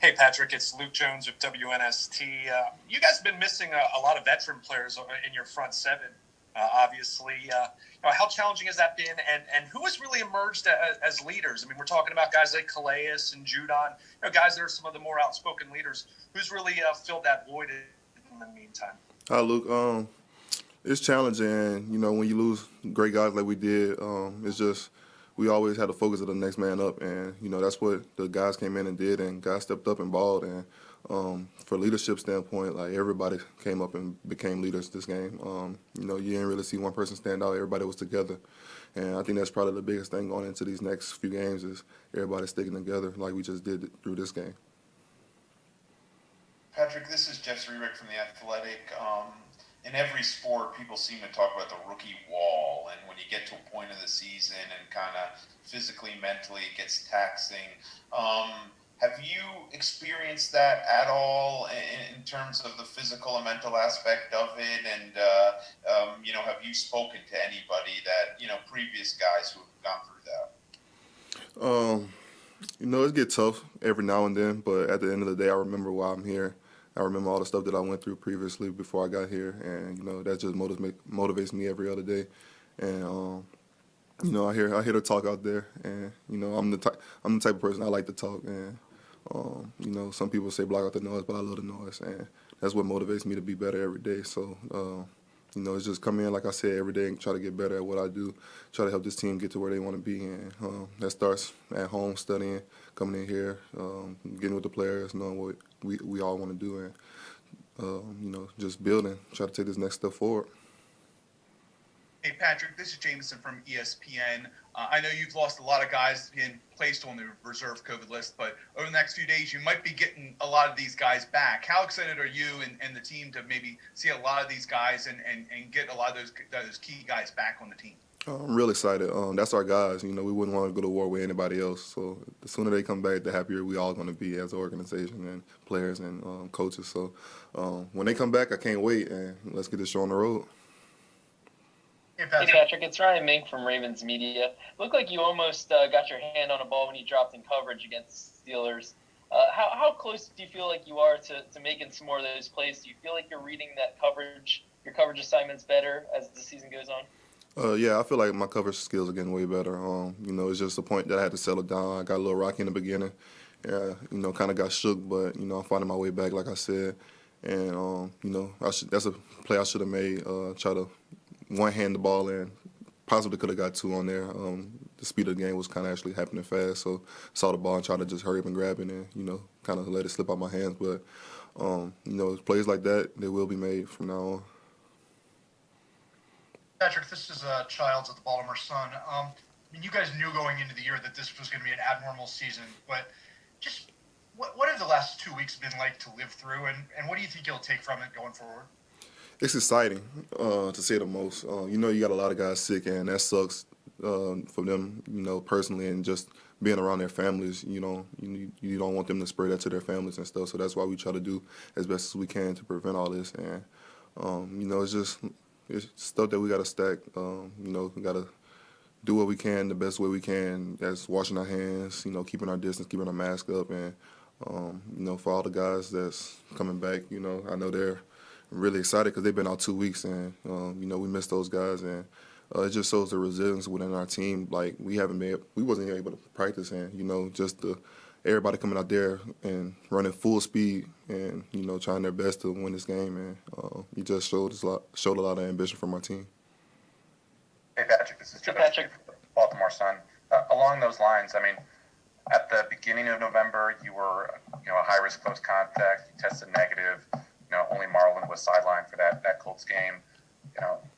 Hey, Patrick, it's Luke Jones with WNST. You guys have been missing a lot of veteran players in your front seven, obviously. How challenging has that been, and who has really emerged as leaders? I mean, we're talking about guys like Calais and Judon, guys that are some of the more outspoken leaders. Who's really filled that void in the meantime? Hi, Luke. It's challenging. When you lose great guys like we did, it's just we always had to focus on the next man up, and that's what the guys came in and did, and guys stepped up and balled. And for leadership standpoint, like everybody came up and became leaders this game. You didn't really see one person stand out. Everybody was together, and I think that's probably the biggest thing going into these next few games is everybody sticking together like we just did through this game. Patrick, this is Jeff Zrebick from The Athletic. In every sport, people seem to talk about the rookie wall, and when you get to a point of the season and kind of physically, mentally, it gets taxing. Have you experienced that at all in terms of the physical and mental aspect of it? And, have you spoken to anybody that, previous guys who have gone through that? It gets tough every now and then, but at the end of the day, I remember why I'm here. I remember all the stuff that I went through previously before I got here, and that just motivates me every other day. And I hear the talk out there, and I'm the type of person I like to talk. And some people say block out the noise, but I love the noise, and that's what motivates me to be better every day. So it's just come in, like I said, every day and try to get better at what I do, try to help this team get to where they want to be. And that starts at home, studying, coming in here, getting with the players, knowing what we all want to do, and just building, try to take this next step forward. Hey, Patrick, this is Jameson from ESPN. I know you've lost a lot of guys being placed on the reserve COVID list, but over the next few days, you might be getting a lot of these guys back. How excited are you and the team to maybe see a lot of these guys and get a lot of those key guys back on the team? I'm real excited. That's our guys. We wouldn't want to go to war with anybody else. So the sooner they come back, the happier we all going to be as an organization and players and coaches. So when they come back, I can't wait, and let's get this show on the road. Hey, Patrick, it's Ryan Mink from Ravens Media. Looked like you almost got your hand on a ball when you dropped in coverage against the Steelers. How close do you feel like you are to making some more of those plays? Do you feel like you're reading your coverage assignments better as the season goes on? Yeah, I feel like my coverage skills are getting way better. It's just a point that I had to settle down. I got a little rocky in the beginning. Kind of got shook, but, I'm finding my way back, like I said. And, that's a play I should have made, try to one-hand the ball and possibly could have got two on there. The speed of the game was kind of actually happening fast, so saw the ball and tried to just hurry up and grab it and, kind of let it slip out my hands. But, plays like that, they will be made from now on. Patrick, this is Childs at the Baltimore Sun. You guys knew going into the year that this was going to be an abnormal season, but just what have the last 2 weeks been like to live through, and what do you think you'll take from it going forward? It's exciting, to say the most. You got a lot of guys sick, and that sucks for them, personally, and just being around their families. You don't want them to spread that to their families and stuff. So that's why we try to do as best as we can to prevent all this. And it's stuff that we got to stack. We got to do what we can the best way we can. That's washing our hands, keeping our distance, keeping our mask up, and for all the guys that's coming back, I know they're really excited because they've been out 2 weeks, and we missed those guys, and it just shows the resilience within our team. Like we wasn't able to practice, and just everybody coming out there and running full speed, and trying their best to win this game, and it just showed a lot of ambition from our team. Hey Patrick, this is Joe from the Baltimore Sun. Along those lines, at the beginning of November, you were a high risk close contact. You tested negative. Only Marlon was sidelined for that Colts game.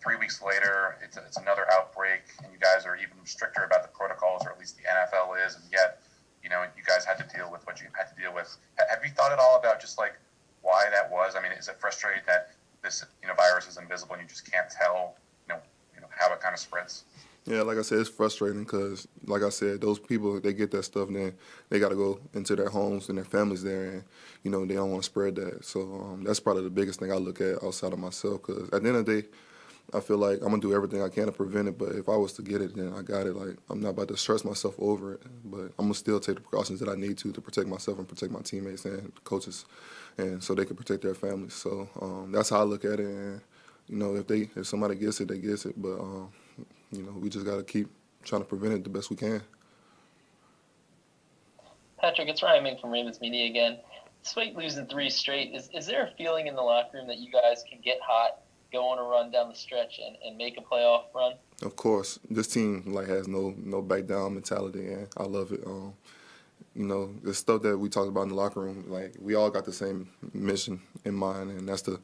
3 weeks later, it's another outbreak, and you guys are even stricter about the protocols, or at least the NFL is, and yet, you guys had to deal with what you had to deal with. Have you thought at all about just like why that was? Is it frustrating that this virus is invisible and you just can't tell how it kind of spreads? Yeah, like I said, it's frustrating because, like I said, those people, they get that stuff, then they got to go into their homes and their families there, and, they don't want to spread that. So that's probably the biggest thing I look at outside of myself, because at the end of the day, I feel like I'm gonna do everything I can to prevent it. But if I was to get it, then I got it. Like, I'm not about to stress myself over it. But I'm gonna still take the precautions that I need to protect myself and protect my teammates and coaches, and so they can protect their families. So that's how I look at it. And if somebody gets it, they gets it. But we just gotta keep trying to prevent it the best we can. Patrick, it's Ryan Mink from Ravens Media again. Despite losing 3 straight, is there a feeling in the locker room that you guys can get hot, go on a run down the stretch, and make a playoff run? Of course, this team has no back down mentality, and I love it. The stuff that we talked about in the locker room, like, we all got the same mission in mind, and that's to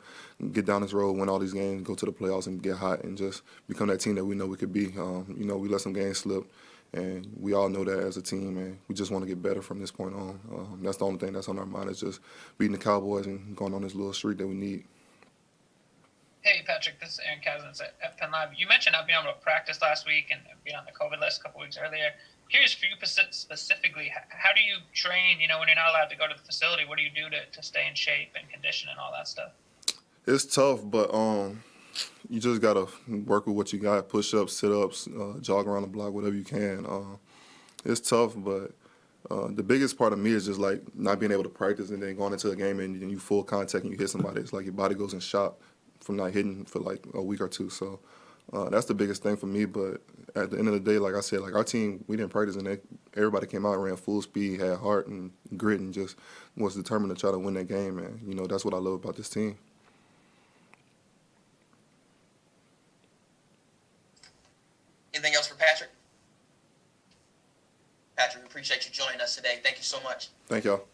get down this road, win all these games, go to the playoffs, and get hot, and just become that team that we know we could be. We let some games slip, and we all know that as a team, and we just want to get better from this point on. That's the only thing that's on our mind, is just beating the Cowboys and going on this little streak that we need. Hey, Patrick, this is Aaron Cousins at Penn Live. You mentioned not being able to practice last week and being on the COVID list a couple weeks earlier. Curious for you specifically, how do you train, when you're not allowed to go to the facility? What do you do to stay in shape and condition and all that stuff? It's tough, but you just got to work with what you got, push-ups, sit-ups, jog around the block, whatever you can. It's tough, but the biggest part of me is just, like, not being able to practice and then going into a game and you full contact and you hit somebody. It's like your body goes in shock from not hitting for, like, a week or two. So that's the biggest thing for me. But at the end of the day, like I said, like, our team, we didn't practice, and everybody came out and ran full speed, had heart and grit, and just was determined to try to win that game. And, that's what I love about this team. Anything else for Patrick? Patrick, we appreciate you joining us today. Thank you so much. Thank y'all.